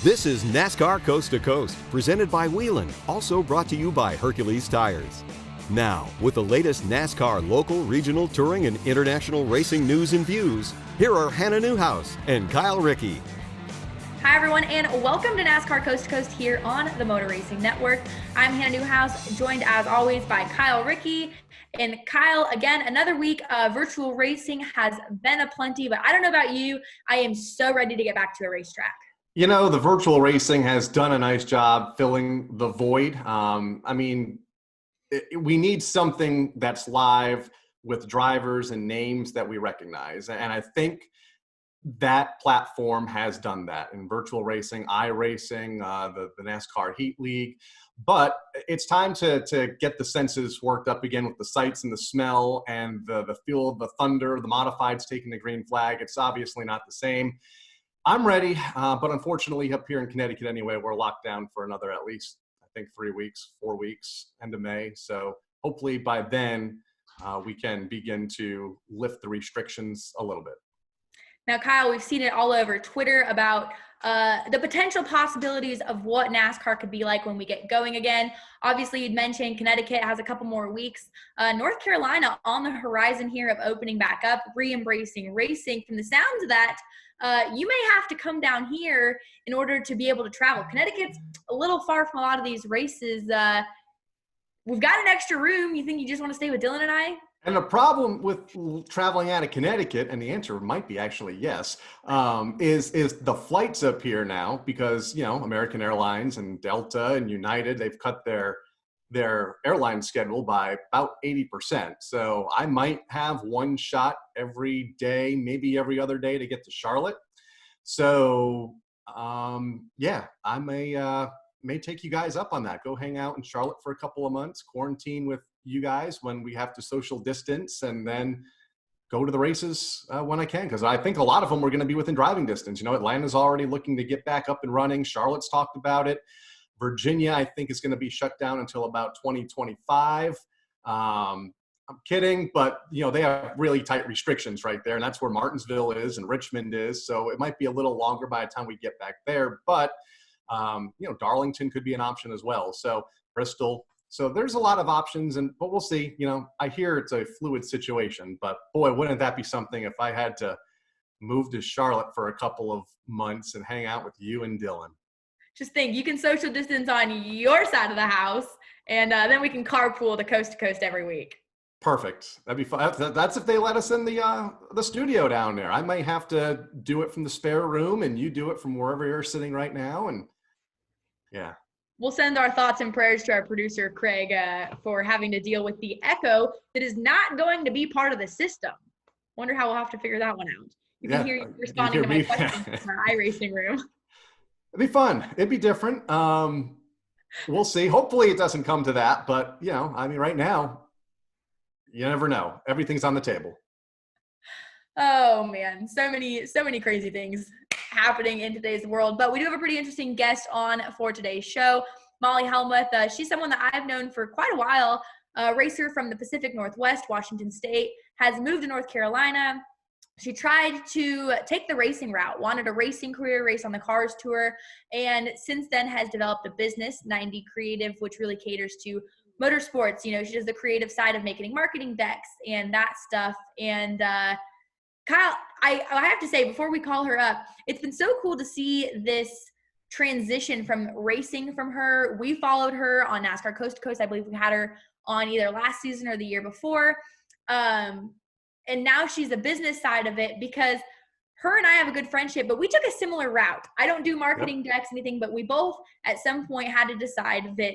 This is NASCAR Coast to Coast, presented by Whelen, also brought to you by Hercules Tires. Now, with the latest NASCAR local, regional, touring, and international racing news and views, here are Hannah Newhouse and Kyle Rickey. Hi, everyone, and welcome to NASCAR Coast to Coast here on the Motor Racing Network. I'm Hannah Newhouse, joined as always by Kyle Rickey. And Kyle, again, another week of virtual racing has been aplenty, but I don't know about you, I am so ready to get back to a racetrack. You know, the virtual racing has done a nice job filling the void. We need something that's live with drivers and names that we recognize. And I think that platform has done that in virtual racing, iRacing, the NASCAR Heat League. But it's time to get the senses worked up again with the sights and the smell and the feel of the thunder, the modifieds taking the green flag. It's obviously not the same. I'm ready, but unfortunately up here in Connecticut anyway, we're locked down for another at least, I think, 4 weeks, end of May. So hopefully by then we can begin to lift the restrictions a little bit. Now, Kyle, we've seen it all over Twitter about the potential possibilities of what NASCAR could be like when we get going again. Obviously, you'd mentioned Connecticut has a couple more weeks. North Carolina on the horizon here of opening back up, re-embracing racing. From the sounds of that, you may have to come down here in order to be able to travel. Connecticut's a little far from a lot of these races. We've got an extra room. You think you just want to stay with Dylan and I? And the problem with traveling out of Connecticut, and the answer might be actually yes, is the flights up here now because, you know, American Airlines and Delta and United, they've cut their airline schedule by about 80%. So I might have one shot every day, maybe every other day to get to Charlotte. So, I may take you guys up on that. Go hang out in Charlotte for a couple of months, quarantine with you guys when we have to social distance, and then go to the races when I can, because I think a lot of them are going to be within driving distance. You know, Atlanta's already looking to get back up and running. Charlotte's talked about it. Virginia, I think, is going to be shut down until about 2025. I'm kidding, but, you know, they have really tight restrictions right there, and that's where Martinsville is and Richmond is. So it might be a little longer by the time we get back there. But, Darlington could be an option as well. So Bristol. So there's a lot of options, but we'll see. You know, I hear it's a fluid situation, but boy, wouldn't that be something if I had to move to Charlotte for a couple of months and hang out with you and Dylan. Just think, you can social distance on your side of the house, and then we can carpool to coast every week. Perfect. That'd be fun. That's if they let us in the studio down there. I might have to do it from the spare room, and you do it from wherever you're sitting right now. And yeah. We'll send our thoughts and prayers to our producer, Craig, for having to deal with the echo that is not going to be part of the system. Wonder how we'll have to figure that one out. You can hear you responding to my questions in our iRacing room. It'd be fun. It'd be different. We'll see. Hopefully it doesn't come to that. But, right now, you never know. Everything's on the table. Oh, man. So many crazy things happening in today's world, but we do have a pretty interesting guest on for today's show. Molly Helmuth, she's someone that I've known for quite a while, a racer from the Pacific Northwest, Washington State, has moved to North Carolina. She tried to take the racing route, wanted a racing career, race on the Cars Tour, and since then has developed a business, 90 Creative, which really caters to motorsports. You know, she does the creative side of making marketing decks and that stuff. And Kyle, I have to say, before we call her up, it's been so cool to see this transition from racing from her. We followed her on NASCAR Coast to Coast. I believe we had her on either last season or the year before. And now she's the business side of it, because her and I have a good friendship, but we took a similar route. I don't do marketing decks, anything, but we both at some point had to decide that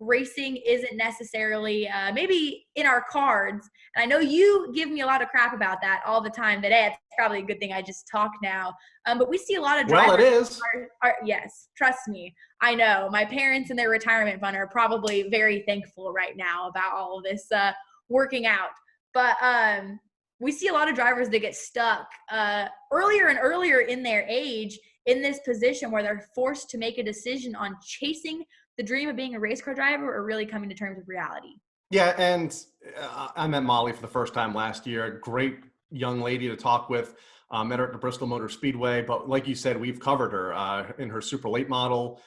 racing isn't necessarily maybe in our cards. And I know you give me a lot of crap about that all the time, that it's probably a good thing I just talk now. But we see a lot of drivers. Well, it is. Yes, trust me. I know. My parents and their retirement fund are probably very thankful right now about all of this working out. But we see a lot of drivers that get stuck earlier and earlier in their age in this position where they're forced to make a decision on chasing the dream of being a race car driver or really coming to terms with reality. Yeah, and I met Molly for the first time last year. Great young lady to talk with. Met her at the Bristol Motor Speedway, but like you said, we've covered her in her super late model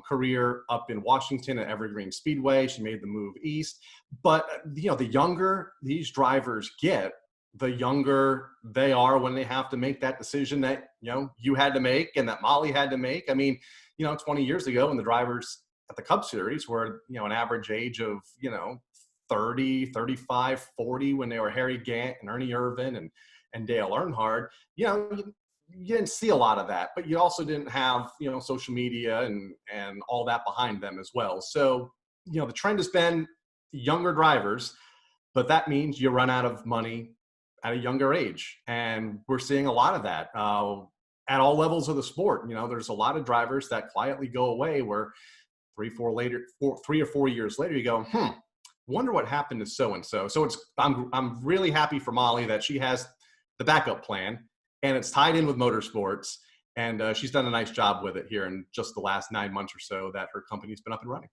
career up in Washington at Evergreen Speedway. She made the move east. But, the younger these drivers get, the younger they are when they have to make that decision that, you had to make and that Molly had to make. I mean, 20 years ago when the drivers at the Cup Series were, an average age of, 30, 35, 40 when they were Harry Gant and Ernie Irvin and Dale Earnhardt, you didn't see a lot of that, but you also didn't have, social media and all that behind them as well. So, the trend has been younger drivers, but that means you run out of money at a younger age. And we're seeing a lot of that at all levels of the sport. There's a lot of drivers that quietly go away where 3 or 4 years later, you go, wonder what happened to so-and-so. So I'm really happy for Molly that she has the backup plan and it's tied in with motorsports. And she's done a nice job with it here in just the last 9 months or so that her company's been up and running.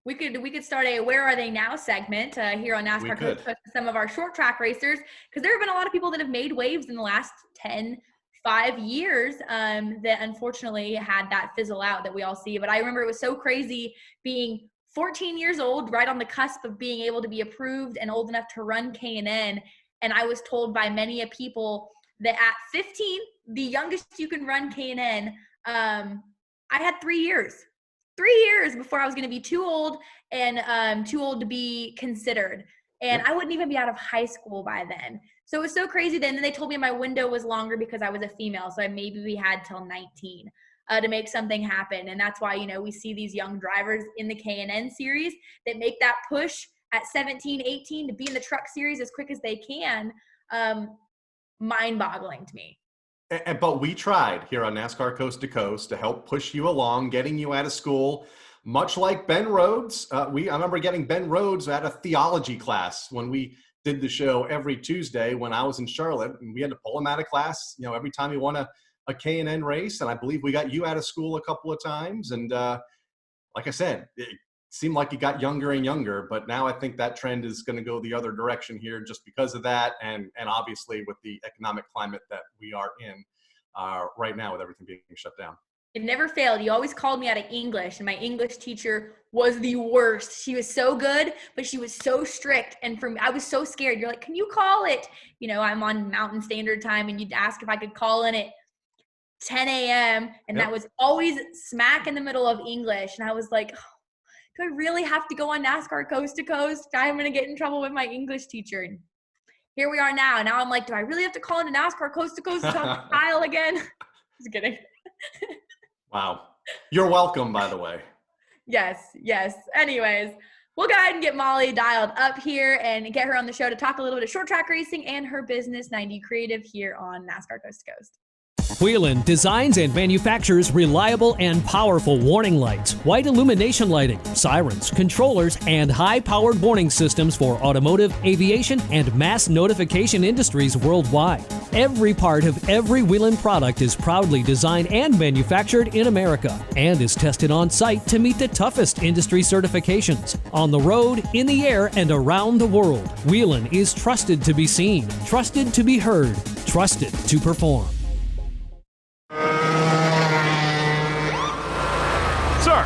We could start a Where Are They Now segment here on NASCAR Coast to Coast with some of our short track racers, because there have been a lot of people that have made waves in the last 5 years that unfortunately had that fizzle out that we all see. But I remember it was so crazy being 14 years old, right on the cusp of being able to be approved and old enough to run K&N. And I was told by many people that at 15, the youngest you can run K&N, I had 3 years. 3 years before I was going to be too old and too old to be considered. And I wouldn't even be out of high school by then. So it was so crazy then. And then they told me my window was longer because I was a female. So maybe we had till 19 to make something happen. And that's why, we see these young drivers in the K&N series that make that push at 17, 18 to be in the truck series as quick as they can. Mind-boggling to me. But we tried here on NASCAR Coast to Coast to help push you along, getting you out of school, much like Ben Rhodes. I remember getting Ben Rhodes at a theology class when we did the show every Tuesday when I was in Charlotte, and we had to pull him out of class, every time he won a K&N race. And I believe we got you out of school a couple of times. And like I said, it seemed like he got younger and younger, but now I think that trend is going to go the other direction here just because of that. And obviously with the economic climate that we are in right now with everything being shut down. It never failed. You always called me out of English, and my English teacher was the worst. She was so good, but she was so strict. And for me, I was so scared. You're like, can you call it? I'm on Mountain Standard Time, and you'd ask if I could call in at 10 a.m. And that was always smack in the middle of English. And I was like, do I really have to go on NASCAR Coast to Coast? I'm going to get in trouble with my English teacher. And here we are now. Now I'm like, do I really have to call into NASCAR Coast to Coast to talk to Kyle again? Just kidding. Wow. You're welcome, by the way. Yes. Anyways, we'll go ahead and get Molly dialed up here and get her on the show to talk a little bit of short track racing and her business, 90 Creative, here on NASCAR Coast to Coast. Whelen designs and manufactures reliable and powerful warning lights, white illumination lighting, sirens, controllers, and high-powered warning systems for automotive, aviation, and mass notification industries worldwide. Every part of every Whelen product is proudly designed and manufactured in America and is tested on site to meet the toughest industry certifications. On the road, in the air, and around the world, Whelen is trusted to be seen, trusted to be heard, trusted to perform. Sir,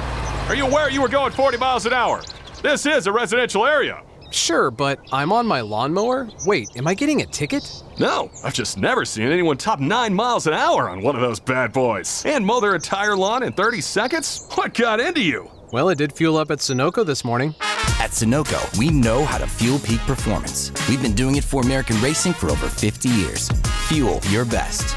are you aware you were going 40 miles an hour? This is a residential area. Sure, but I'm on my lawnmower? Wait, am I getting a ticket? No, I've just never seen anyone top 9 miles an hour on one of those bad boys. And mow their entire lawn in 30 seconds? What got into you? Well, it did fuel up at Sunoco this morning. At Sunoco, we know how to fuel peak performance. We've been doing it for American racing for over 50 years. Fuel your best.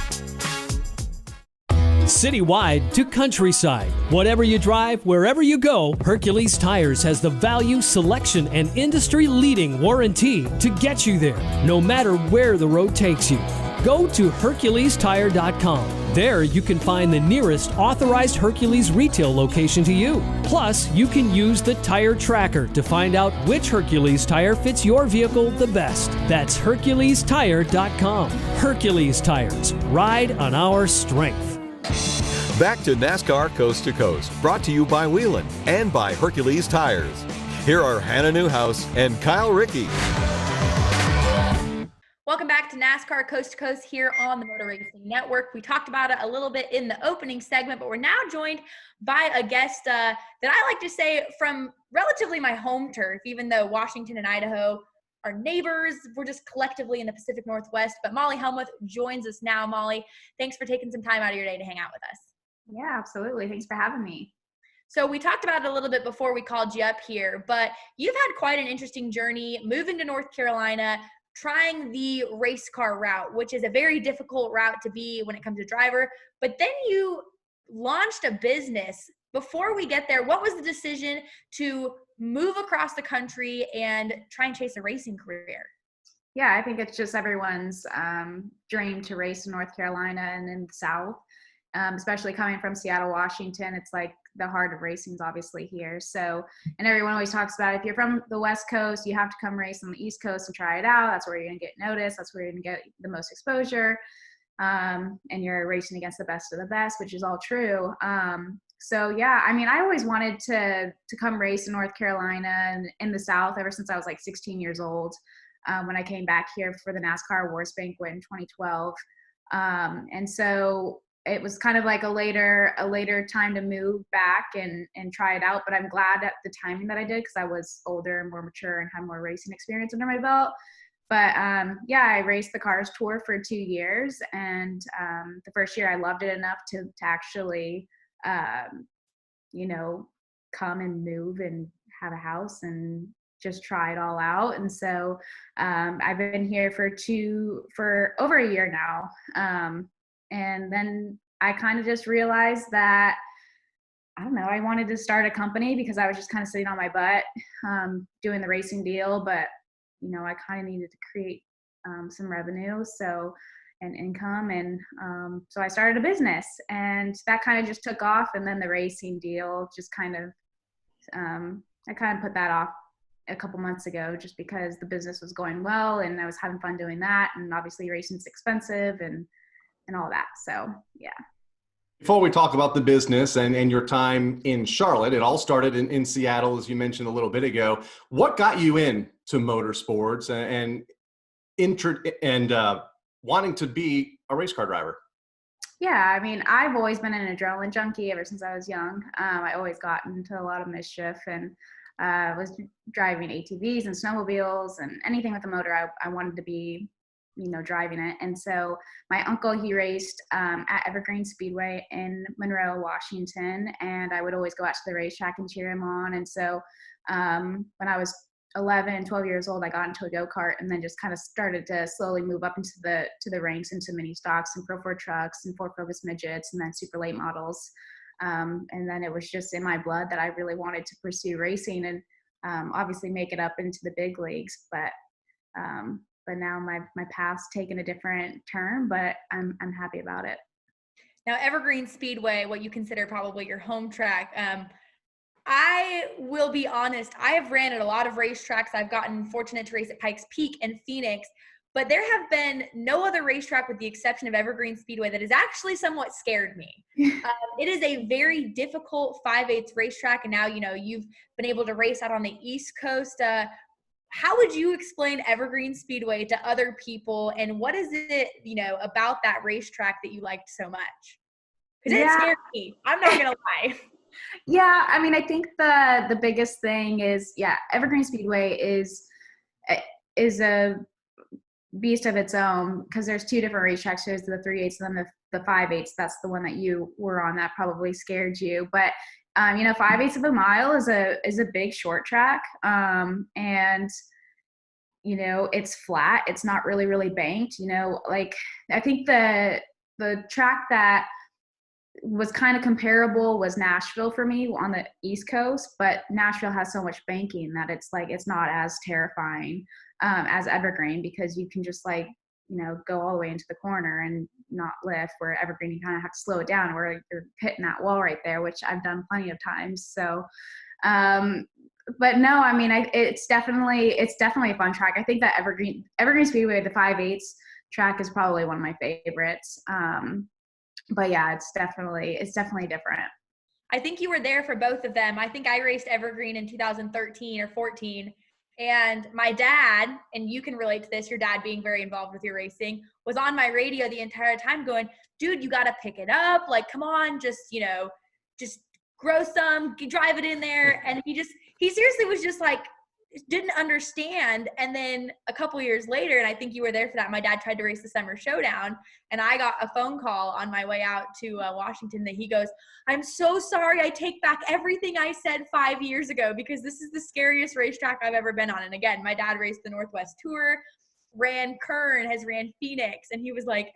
Citywide to countryside. Whatever you drive, wherever you go, Hercules Tires has the value, selection, and industry-leading warranty to get you there, no matter where the road takes you. Go to HerculesTire.com. There you can find the nearest authorized Hercules retail location to you. Plus, you can use the Tire Tracker to find out which Hercules tire fits your vehicle the best. That's HerculesTire.com. Hercules Tires. Ride on our strength. Back to NASCAR Coast to Coast, brought to you by Whelen and by Hercules Tires. Here are Hannah Newhouse and Kyle Rickey. Welcome Welcome back to NASCAR Coast to Coast here on the Motor Racing Network. We talked about it a little bit in the opening segment, but we're now joined by a guest that I like to say from relatively my home turf, even though Washington and Idaho are neighbors. We're just collectively in the Pacific Northwest. But Molly Helmuth joins us now. Molly, thanks for taking some time out of your day to hang out with us. Yeah, absolutely. Thanks for having me. So we talked about it a little bit before we called you up here, but you've had quite an interesting journey moving to North Carolina, trying the race car route, which is a very difficult route to be when it comes to driver. But then you launched a business. Before we get there, what was the decision to move across the country and try and chase a racing career? Yeah, I think it's just everyone's dream to race in North Carolina and in the South, especially coming from Seattle, Washington. It's like the heart of racing is obviously here. So, and everyone always talks about if you're from the West Coast, you have to come race on the East Coast and try it out. That's where you're going to get noticed. That's where you're going to get the most exposure. And you're racing against the best of the best, which is all true. So yeah, I mean, I always wanted to come race in North Carolina and in the South ever since I was like 16 years old. When I came back here for the NASCAR Awards Banquet in 2012. And so it was kind of like a later time to move back and try it out. But I'm glad at the timing that I did because I was older and more mature and had more racing experience under my belt. But yeah, I raced the Cars Tour for 2 years. And the first year I loved it enough to actually, come and move and have a house and just try it all out. And so I've been here for over a year now. And then I kind of just realized that, I don't know, I wanted to start a company because I was just kind of sitting on my butt doing the racing deal. But, I kind of needed to create some revenue and income. And so I started a business and that kind of just took off. And then the racing deal just I kind of put that off a couple months ago just because the business was going well and I was having fun doing that. And obviously racing's expensive and all that. So, yeah. Before we talk about the business and your time in Charlotte, it all started in Seattle, as you mentioned a little bit ago. What got you into motorsports and wanting to be a race car driver? Yeah, I mean, I've always been an adrenaline junkie ever since I was young. I always got into a lot of mischief and was driving ATVs and snowmobiles and anything with a motor. I wanted to be, driving it. And so my uncle, he raced at Evergreen Speedway in Monroe, Washington, and I would always go out to the racetrack and cheer him on. And so when I was 11 and 12 years old, I got into a go-kart and then just kind of started to slowly move up into the ranks, into mini stocks and Pro 4 trucks and Ford Focus midgets and then super late models. And then it was just in my blood that I really wanted to pursue racing and obviously make it up into the big leagues. But now my path's taken a different turn, but I'm happy about it. Now, Evergreen Speedway, what you consider probably your home track, I will be honest, I have ran at a lot of racetracks. I've gotten fortunate to race at Pikes Peak and Phoenix, but there have been no other racetrack with the exception of Evergreen Speedway that has actually somewhat scared me. It is a very difficult 5/8 racetrack, and now, you've been able to race out on the East Coast. How would you explain Evergreen Speedway to other people, and what is it, about that racetrack that you liked so much? Because it scared me. I'm not going to lie. Yeah, I mean, I think the biggest thing is, Evergreen Speedway is a beast of its own because there's two different racetracks. There's the 3/8 and then the 5/8. That's the one that you were on that probably scared you. But 5/8 of a mile is a big short track, and it's flat. It's not really banked. Like I think the track that was kind of comparable was Nashville for me on the East Coast, but Nashville has so much banking that it's not as terrifying as Evergreen because you can just go all the way into the corner and not lift, where Evergreen you kind of have to slow it down where you're hitting that wall right there, which I've done plenty of times. So but no, I mean, it's definitely a fun track. I think that Evergreen Speedway, the 5/8 track, is probably one of my favorites. But yeah, it's definitely different. I think you were there for both of them. I think I raced Evergreen in 2013 or 14. And my dad, and you can relate to this, your dad being very involved with your racing, was on my radio the entire time going, dude, you got to pick it up. Like, come on, just grow some, drive it in there. And he seriously was just like, didn't understand. And then a couple years later, and I think you were there for that, my dad tried to race the Summer Showdown, and I got a phone call on my way out to Washington that he goes, I'm so sorry, I take back everything I said 5 years ago, because this is the scariest racetrack I've ever been on. And again, my dad raced the Northwest Tour, ran Kern, has ran Phoenix, and he was like,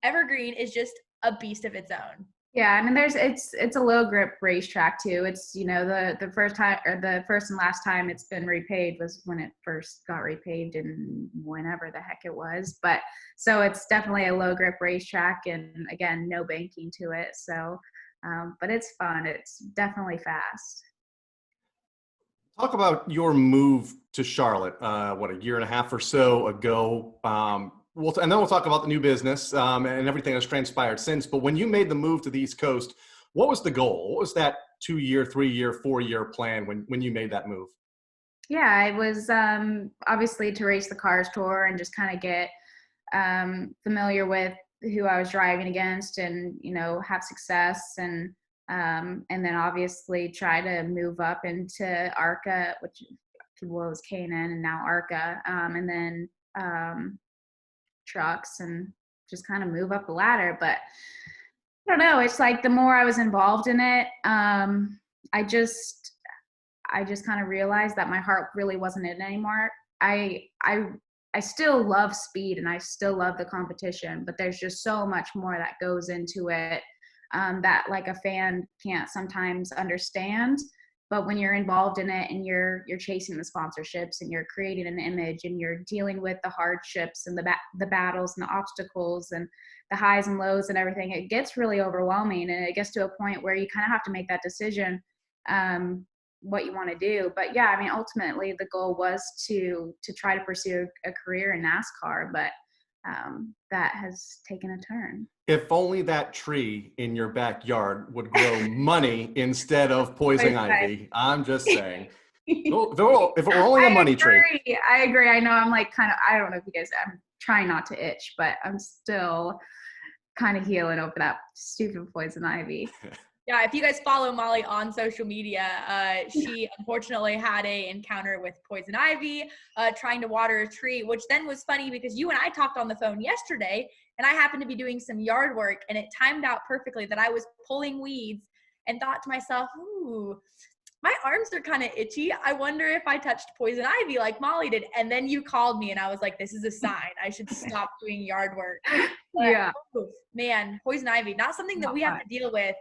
Evergreen is just a beast of its own. Yeah, I mean, it's a low grip racetrack too. It's, the first time, or the first and last time it's been repaved was when it first got repaved in whenever the heck it was. But so it's definitely a low grip racetrack, and again, no banking to it. So, but it's fun. It's definitely fast. Talk about your move to Charlotte, a year and a half or so ago. And then we'll talk about the new business and everything that's transpired since. But when you made the move to the East Coast, what was the goal? What was that 2-year, 3-year, 4-year plan when you made that move? Yeah, it was obviously to race the Cars Tour and just kind of get familiar with who I was driving against, and have success, and then obviously try to move up into ARCA, which was K&N and now ARCA, and then trucks, and just kind of move up the ladder. But I don't know, it's like the more I was involved in it, I just kind of realized that my heart really wasn't in it anymore. I still love speed, and I still love the competition, but there's just so much more that goes into it that like a fan can't sometimes understand. But when you're involved in it, and you're chasing the sponsorships, and you're creating an image, and you're dealing with the hardships and the battles and the obstacles and the highs and lows and everything, it gets really overwhelming, and it gets to a point where you kind of have to make that decision, what you want to do. But yeah, I mean, ultimately the goal was to try to pursue a career in NASCAR, but that has taken a turn. If only that tree in your backyard would grow money instead of poison ivy. I'm just saying. If it were only a money tree. I agree. I know I'm like I don't know if you guys, I'm trying not to itch, but I'm still kind of healing over that stupid poison ivy. Yeah, if you guys follow Molly on social media, she unfortunately had an encounter with poison ivy, trying to water a tree, which then was funny because you and I talked on the phone yesterday, and I happened to be doing some yard work, and it timed out perfectly that I was pulling weeds, and thought to myself, ooh, my arms are kind of itchy. I wonder if I touched poison ivy like Molly did. And then you called me, and I was like, this is a sign. I should stop doing yard work. But, yeah. Man, poison ivy, not something that we have to deal with.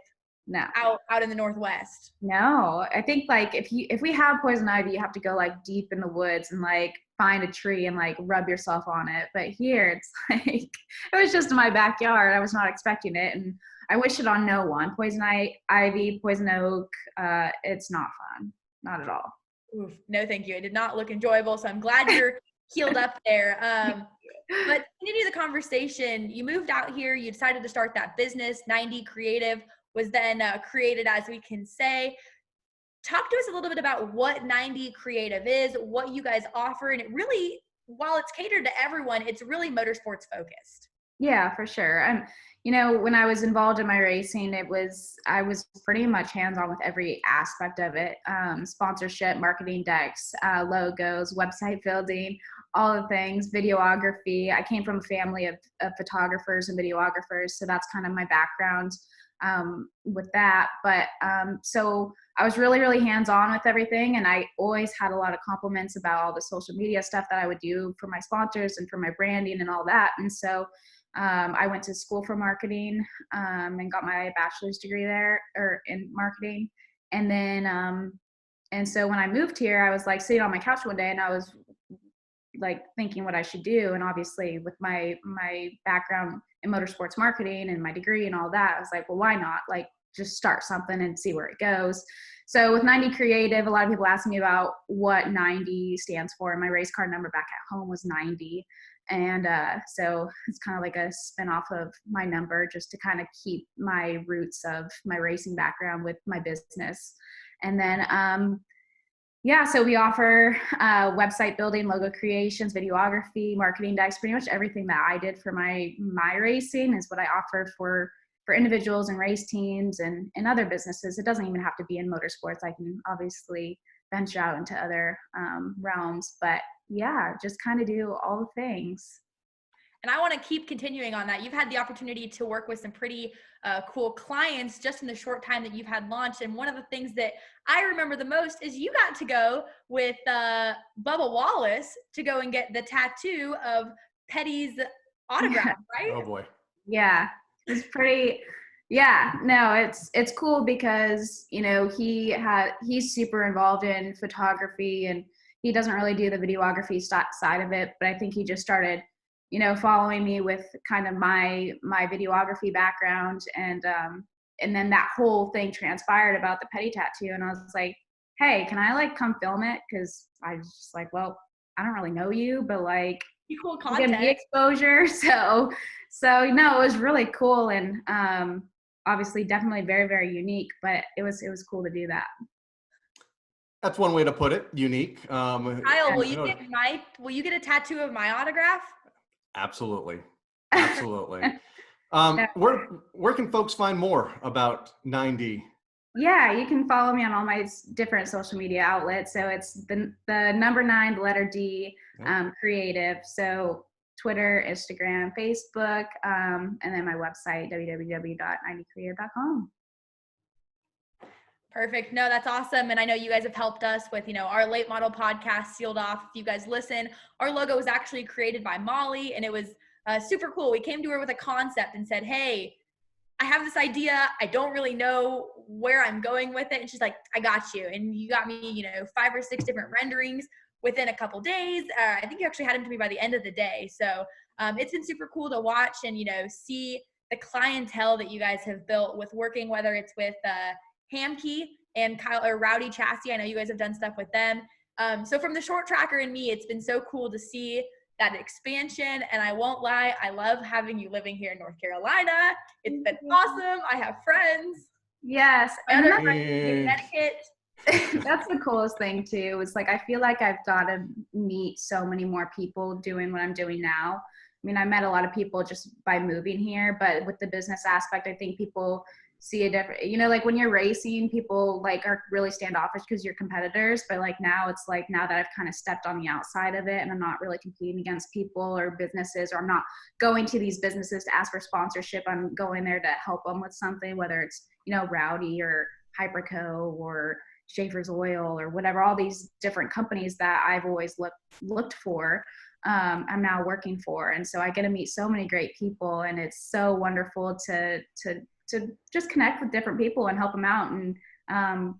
No. Out in the Northwest. No, I think like if we have poison ivy, you have to go like deep in the woods and like find a tree and like rub yourself on it. But here it's like, it was just in my backyard. I was not expecting it, and I wish it on no one. Poison ivy, poison oak, it's not fun, not at all. Oof, no, thank you. It did not look enjoyable, so I'm glad you're healed up there. But to continue the conversation, you moved out here, you decided to start that business. 90 Creative was then created, as we can say. Talk to us a little bit about what 90 Creative is, what you guys offer, and it really, while it's catered to everyone, it's really motorsports focused. Yeah, for sure. And when I was involved in my racing, I was pretty much hands-on with every aspect of it. Sponsorship, marketing decks, logos, website building, all the things, videography. I came from a family of photographers and videographers, so that's kind of my background with that. But so I was really, really hands-on with everything, and I always had a lot of compliments about all the social media stuff that I would do for my sponsors and for my branding and all that. And so I went to school for marketing and got my bachelor's degree there, or in marketing. And then and so when I moved here, I was like sitting on my couch one day, and I was like thinking what I should do. And obviously with my background in motorsports marketing and my degree and all that, I was like, well, why not like just start something and see where it goes. So with 90 Creative, a lot of people ask me about what 90 stands for, and my race car number back at home was 90. And so it's kind of like a spin-off of my number, just to kind of keep my roots of my racing background with my business. And then Yeah, so we offer website building, logo creations, videography, marketing decks, pretty much everything that I did for my racing is what I offer for individuals and race teams and other businesses. It doesn't even have to be in motorsports. I can obviously venture out into other realms, but yeah, just kind of do all the things. And I want to keep continuing on that. You've had the opportunity to work with some pretty cool clients just in the short time that you've had launched. And one of the things that I remember the most is you got to go with Bubba Wallace to go and get the tattoo of Petty's autograph, right? Oh boy. Yeah, it's pretty. Yeah, no, it's cool because, you know, he's super involved in photography and he doesn't really do the videography side of it, but I think he just started, you know, following me with kind of my videography background, and then that whole thing transpired about the Petty tattoo, and I was like, hey, can I like come film it? Because I was just like, well, I don't really know you, but like, Cool give content. me exposure. So no, it was really cool, and obviously definitely very, very unique, but it was cool to do that. That's one way to put it. Unique. Kyle, will you get a tattoo of my autograph? Absolutely. Where can folks find more about 90? Yeah, you can follow me on all my different social media outlets. So it's the number 9, the letter D, creative. So Twitter, Instagram, Facebook, and then my website, www.90creative.com. Perfect. No, that's awesome. And I know you guys have helped us with, you know, our late model podcast Sealed Off. If you guys listen, our logo was actually created by Molly, and it was super cool. We came to her with a concept and said, hey, I have this idea. I don't really know where I'm going with it. And she's like, I got you. And you got me, you know, 5 or 6 different renderings within a couple days. I think you actually had them to me by the end of the day. So it's been super cool to watch and, you know, see the clientele that you guys have built with working, whether it's with Hamkey and Kyle or Rowdy Chassis. I know you guys have done stuff with them. So from the short tracker and me, it's been so cool to see that expansion. And I won't lie, I love having you living here in North Carolina. It's been awesome. I have friends. Yes. Other friends in Connecticut. That's the coolest thing too. It's like, I feel like I've got to meet so many more people doing what I'm doing now. I mean, I met a lot of people just by moving here, but with the business aspect, I think people see a different, you know, like when you're racing, people like are really standoffish because you're competitors, but like now it's like, now that I've kind of stepped on the outside of it and I'm not really competing against people or businesses, or I'm not going to these businesses to ask for sponsorship, I'm going there to help them with something, whether it's, you know, Rowdy or Hyperco or Schaefer's Oil or whatever, all these different companies that I've always looked for, I'm now working for. And so I get to meet so many great people, and it's so wonderful to just connect with different people and help them out, and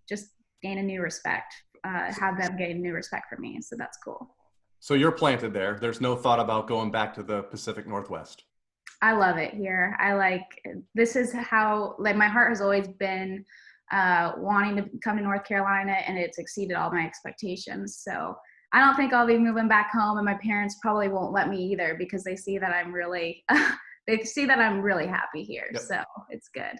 just gain a new respect, have them gain new respect for me. So that's cool. So you're planted there. There's no thought about going back to the Pacific Northwest. I love it here. This is how, like, my heart has always been wanting to come to North Carolina, and it's exceeded all my expectations. So I don't think I'll be moving back home, and my parents probably won't let me either, because they see that I'm really happy here. Yep. So it's good.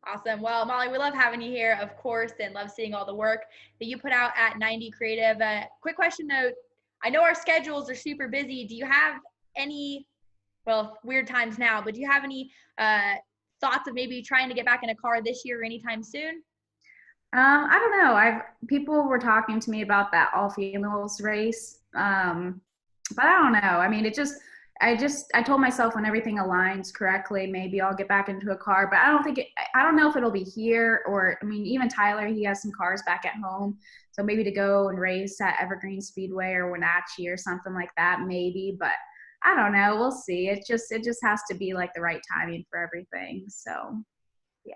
Awesome. Well, Molly, we love having you here, of course, and love seeing all the work that you put out at 90 Creative. Quick question though, I know our schedules are super busy. Do you have any, well, weird times now, but do you have any thoughts of maybe trying to get back in a car this year or anytime soon? I don't know. People were talking to me about that all females race. But I don't know. I mean, I told myself when everything aligns correctly, maybe I'll get back into a car, but I don't know if it'll be here, or, I mean, even Tyler, he has some cars back at home. So maybe to go and race at Evergreen Speedway or Wenatchee or something like that, maybe, but I don't know. We'll see. It just has to be like the right timing for everything. So yeah.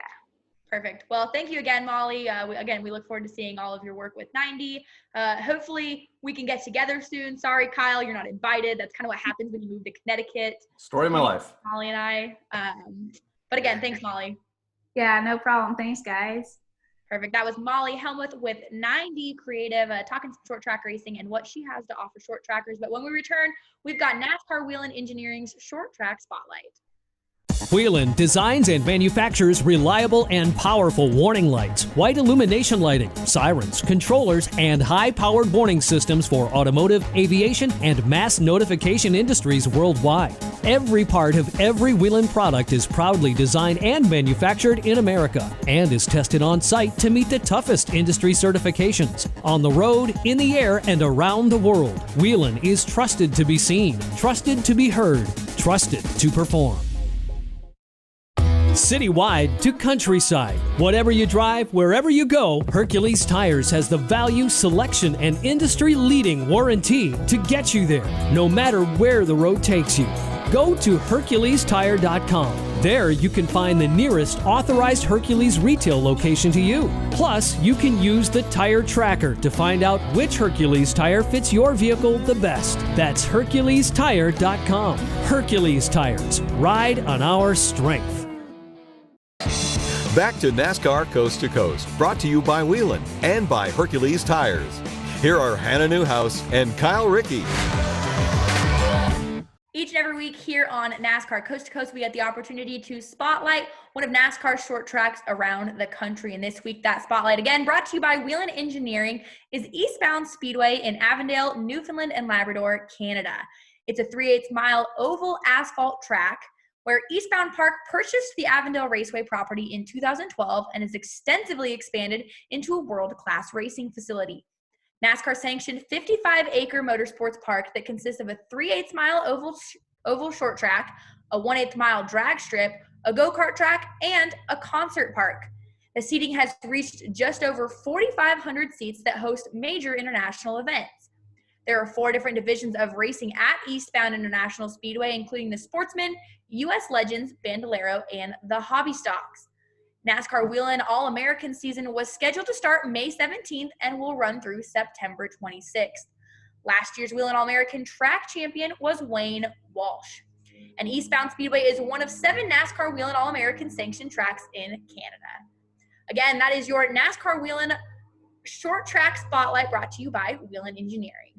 Perfect. Well, thank you again, Molly. We look forward to seeing all of your work with 90. Hopefully we can get together soon. Sorry, Kyle, you're not invited. That's kind of what happens when you move to Connecticut. Story of my life. Molly and I. But again, thanks, Molly. Yeah, no problem. Thanks, guys. Perfect. That was Molly Helmuth with 90 Creative, talking some short track racing and what she has to offer short trackers. But when we return, we've got NASCAR Whelen Engineering's Short Track Spotlight. Whelen designs and manufactures reliable and powerful warning lights, white illumination lighting, sirens, controllers, and high-powered warning systems for automotive, aviation, and mass notification industries worldwide. Every part of every Whelen product is proudly designed and manufactured in America and is tested on site to meet the toughest industry certifications on the road, in the air, and around the world. Whelen is trusted to be seen, trusted to be heard, trusted to perform. Citywide to countryside. Whatever you drive, wherever you go, Hercules Tires has the value, selection, and industry-leading warranty to get you there, no matter where the road takes you. Go to HerculesTire.com. There you can find the nearest authorized Hercules retail location to you. Plus, you can use the tire tracker to find out which Hercules tire fits your vehicle the best. That's HerculesTire.com. Hercules Tires. Ride on our strength. Back to NASCAR Coast to Coast, brought to you by Whelen and by Hercules Tires. Here are Hannah Newhouse and Kyle Rickey. Each and every week here on NASCAR Coast to Coast, we get the opportunity to spotlight one of NASCAR's short tracks around the country. And this week, that spotlight, again, brought to you by Whelen Engineering, is Eastbound Speedway in Avondale, Newfoundland and Labrador, Canada. It's a 3/8 mile oval asphalt track where Eastbound Park purchased the Avondale Raceway property in 2012 and has extensively expanded into a world-class racing facility. NASCAR sanctioned 55-acre motorsports park that consists of a 3/8 mile oval short track, a 1/8 mile drag strip, a go-kart track, and a concert park. The seating has reached just over 4,500 seats that host major international events. There are 4 different divisions of racing at Eastbound International Speedway, including the Sportsman, U.S. Legends, Bandolero, and the Hobby Stocks. NASCAR Whelen All-American season was scheduled to start May 17th and will run through September 26th. Last year's Whelen All-American track champion was Wayne Walsh. And Eastbound Speedway is one of 7 NASCAR Whelen All-American sanctioned tracks in Canada. Again, that is your NASCAR Whelen short track spotlight, brought to you by Whelen Engineering.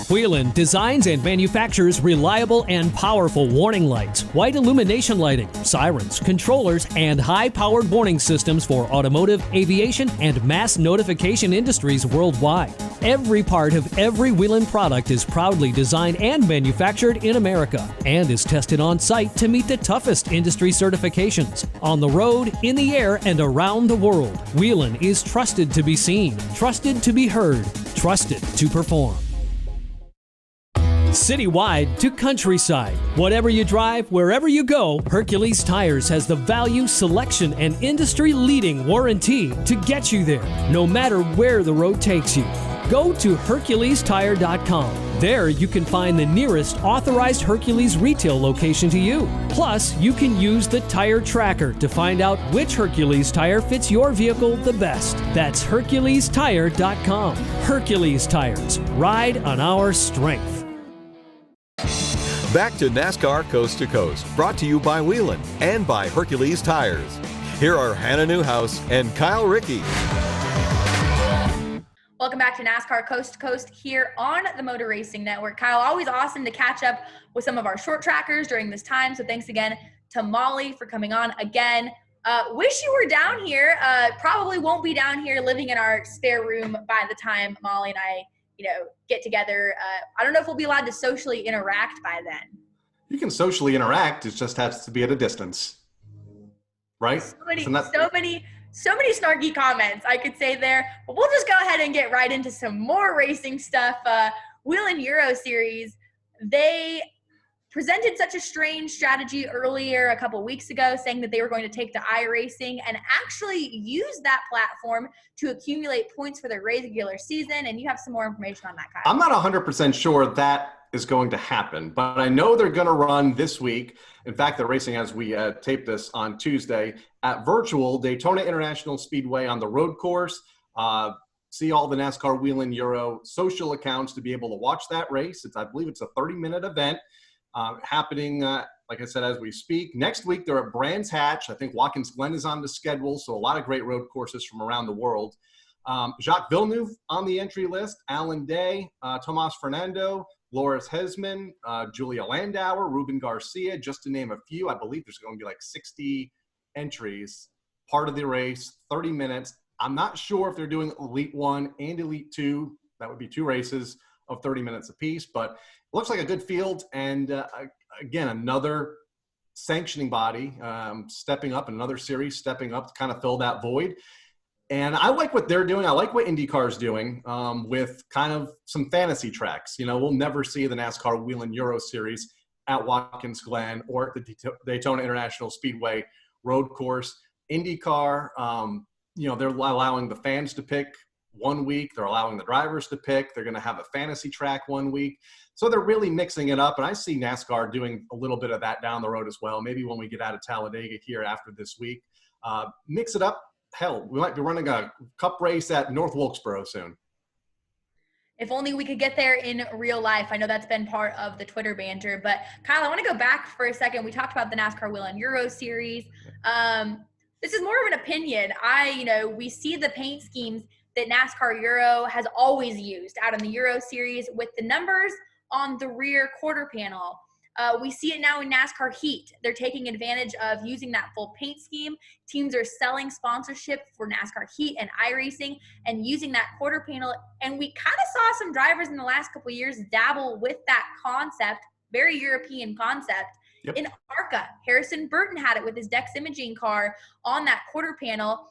Whelen designs and manufactures reliable and powerful warning lights, white illumination lighting, sirens, controllers, and high-powered warning systems for automotive, aviation, and mass notification industries worldwide. Every part of every Whelen product is proudly designed and manufactured in America and is tested on site to meet the toughest industry certifications on the road, in the air, and around the world. Whelen is trusted to be seen, trusted to be heard, trusted to perform. Citywide to countryside. Whatever you drive, wherever you go, Hercules Tires has the value, selection, and industry-leading warranty to get you there, no matter where the road takes you. Go to HerculesTire.com. There you can find the nearest authorized Hercules retail location to you. Plus, you can use the tire tracker to find out which Hercules tire fits your vehicle the best. That's HerculesTire.com. Hercules Tires. Ride on our strength. Back to NASCAR Coast to Coast, brought to you by Whelen and by Hercules Tires. Here are Hannah Newhouse and Kyle Rickey. Welcome back to NASCAR Coast to Coast here on the Motor Racing Network. Kyle, always awesome to catch up with some of our short trackers during this time. So thanks again to Molly for coming on again. Wish you were down here. Probably won't be down here living in our spare room by the time Molly and I get together. I don't know if we'll be allowed to socially interact by then. You can socially interact. It just has to be at a distance, right? So many snarky comments I could say there, but we'll just go ahead and get right into some more racing stuff. Whelen Euro Series, they presented such a strange strategy earlier a couple weeks ago, saying that they were going to take to iRacing and actually use that platform to accumulate points for their regular season. And you have some more information on that, Kyle. I'm not 100% sure that is going to happen, but I know they're going to run this week. In fact, they're racing as we tape this on Tuesday at virtual Daytona International Speedway on the road course. See all the NASCAR Whelen Euro social accounts to be able to watch that race. I believe it's a 30-minute event. Happening, like I said, as we speak. Next week, they're at Brands Hatch. I think Watkins Glen is on the schedule, so a lot of great road courses from around the world. Jacques Villeneuve on the entry list, Alan Day, Tomas Fernando, Loris Hesman, Julia Landauer, Ruben Garcia, just to name a few. I believe there's going to be like 60 entries, part of the race, 30 minutes. I'm not sure if they're doing Elite 1 and Elite 2. That would be 2 races of 30 minutes apiece, but it looks like a good field. And again, another sanctioning body stepping up, another series stepping up to kind of fill that void. And I like what they're doing. I like what IndyCar's doing with kind of some fantasy tracks. You know, we'll never see the NASCAR Whelen Euro Series at Watkins Glen or at the Daytona International Speedway road course. IndyCar, you know, they're allowing the fans to pick one week. They're allowing the drivers to pick. They're going to have a fantasy track one week. So they're really mixing it up. And I see NASCAR doing a little bit of that down the road as well. Maybe when we get out of Talladega here after this week, mix it up. Hell, we might be running a cup race at North Wilkesboro soon. If only we could get there in real life. I know that's been part of the Twitter banter. But, Kyle, I want to go back for a second. We talked about the NASCAR Whelen Euro Series. This is more of an opinion. We see the paint schemes that NASCAR Euro has always used out in the Euro Series with the numbers on the rear quarter panel. We see it now in NASCAR Heat. They're taking advantage of using that full paint scheme. Teams are selling sponsorship for NASCAR Heat and iRacing and using that quarter panel. And we kind of saw some drivers in the last couple of years dabble with that concept, very European concept. Yep. In ARCA, Harrison Burton had it with his Dex Imaging car on that quarter panel.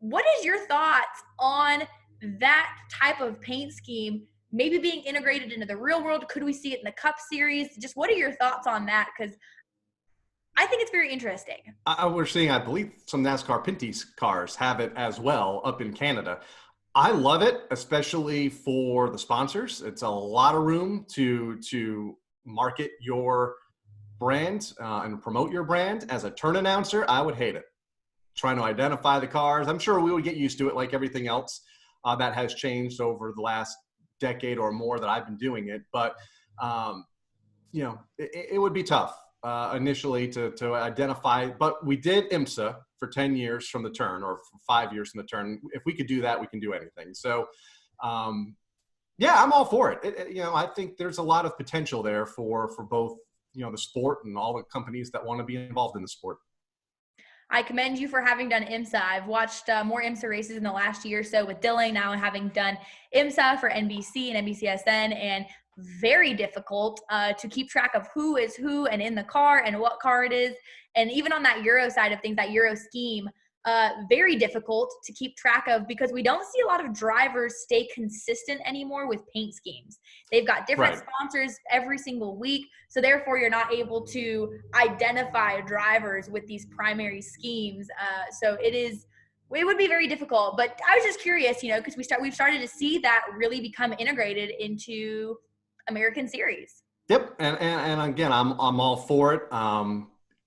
What is your thoughts on that type of paint scheme maybe being integrated into the real world? Could we see it in the Cup Series? Just what are your thoughts on that? Because I think it's very interesting. We're seeing, I believe, some NASCAR Pinty's cars have it as well up in Canada. I love it, especially for the sponsors. It's a lot of room to market your brand and promote your brand. As a turn announcer, I would hate it. Trying to identify the cars. I'm sure we would get used to it like everything else that has changed over the last decade or more that I've been doing it. But, it would be tough initially to identify. But we did IMSA for 10 years from the turn, or for 5 years from the turn. If we could do that, we can do anything. So, I'm all for it. I think there's a lot of potential there for both, the sport and all the companies that want to be involved in the sport. I commend you for having done IMSA. I've watched more IMSA races in the last year or so with Dylan, now having done IMSA for NBC and NBCSN, and very difficult to keep track of who is who and in the car and what car it is. And even on that Euro side of things, that Euro scheme, very difficult to keep track of because we don't see a lot of drivers stay consistent anymore with paint schemes. They've got different sponsors every single week. So therefore you're not able to identify drivers with these primary schemes. So it would be very difficult, but I was just curious, because we've started to see that really become integrated into American Series. Yep. And again, I'm all for it.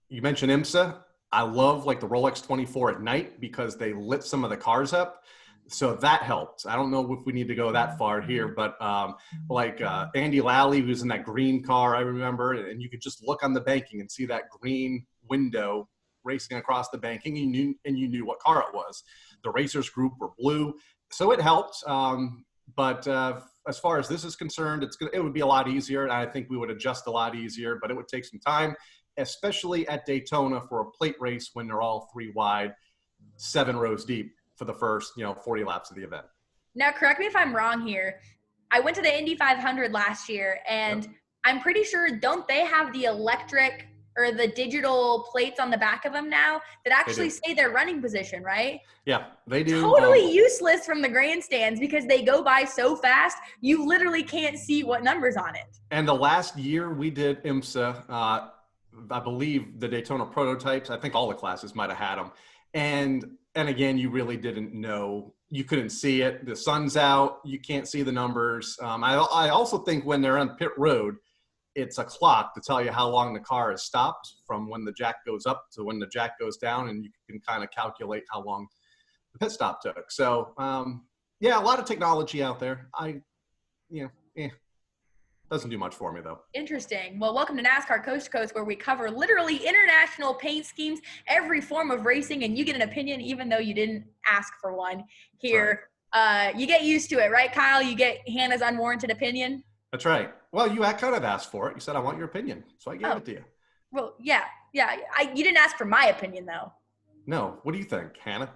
You mentioned IMSA. I love like the Rolex 24 at night because they lit some of the cars up. So that helped. I don't know if we need to go that far here, but Andy Lally, who's in that green car, I remember, and you could just look on the banking and see that green window racing across the banking, and you knew what car it was. The racers group were blue. So it helped. But as far as this is concerned, it would be a lot easier. And I think we would adjust a lot easier, but it would take some time, especially at Daytona for a plate race when they're all 3 wide, 7 rows deep for the first, 40 laps of the event. Now, correct me if I'm wrong here. I went to the Indy 500 last year, and I'm pretty sure, don't they have the electric or the digital plates on the back of them now that actually say their running position, right? Yeah, they do. Totally useless from the grandstands because they go by so fast, you literally can't see what number's on it. And the last year we did IMSA, I believe the Daytona prototypes, I think all the classes might have had them. And again, you really didn't know. You couldn't see it. The sun's out. You can't see the numbers. I also think when they're on pit road, it's a clock to tell you how long the car has stopped from when the jack goes up to when the jack goes down, and you can kind of calculate how long the pit stop took. So, a lot of technology out there. Doesn't do much for me, though. Interesting. Well, welcome to NASCAR Coast to Coast, where we cover literally international paint schemes, every form of racing, and you get an opinion even though you didn't ask for one here. Right. You get used to it, right, Kyle? You get Hannah's unwarranted opinion? That's right. Well, you kind of asked for it. You said, I want your opinion. So I gave it to you. Well, yeah. You didn't ask for my opinion, though. No. What do you think, Hannah?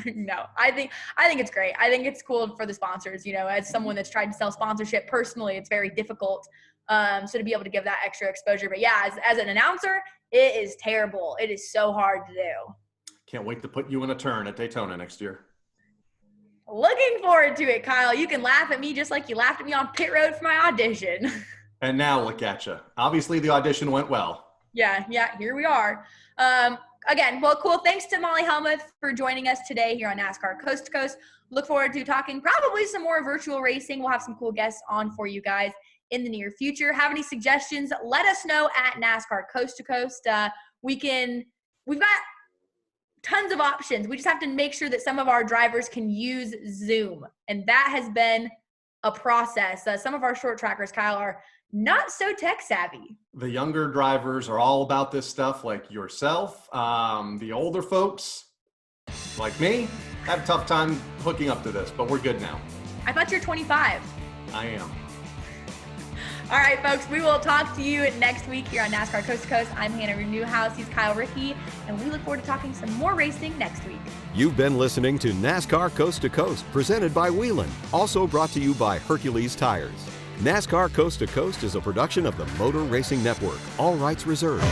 No, I think it's great. I think it's cool for the sponsors. You know, as someone that's tried to sell sponsorship personally, it's very difficult. So to be able to give that extra exposure. But yeah, as an announcer, it is terrible. It is so hard to do. Can't wait to put you in a turn at Daytona next year. Looking forward to it, Kyle. You can laugh at me just like you laughed at me on pit road for my audition. And now look at you. Obviously, the audition went well. Yeah, here we are. Again, well, cool. Thanks to Molly Helmuth for joining us today here on NASCAR Coast to Coast. Look forward to talking probably some more virtual racing. We'll have some cool guests on for you guys in the near future. Have any suggestions? Let us know at NASCAR Coast to Coast. We've got tons of options. We just have to make sure that some of our drivers can use Zoom, and that has been a process. Some of our short trackers, Kyle, are not so tech savvy. The younger drivers are all about this stuff, like yourself. The older folks, like me, had a tough time hooking up to this, but we're good now. I thought you're 25. I am. All right, folks, we will talk to you next week here on NASCAR Coast to Coast. I'm Hannah Newhouse. He's Kyle Rickey, and we look forward to talking some more racing next week. You've been listening to NASCAR Coast to Coast, presented by Whelen, also brought to you by Hercules Tires. NASCAR Coast to Coast is a production of the Motor Racing Network. All rights reserved.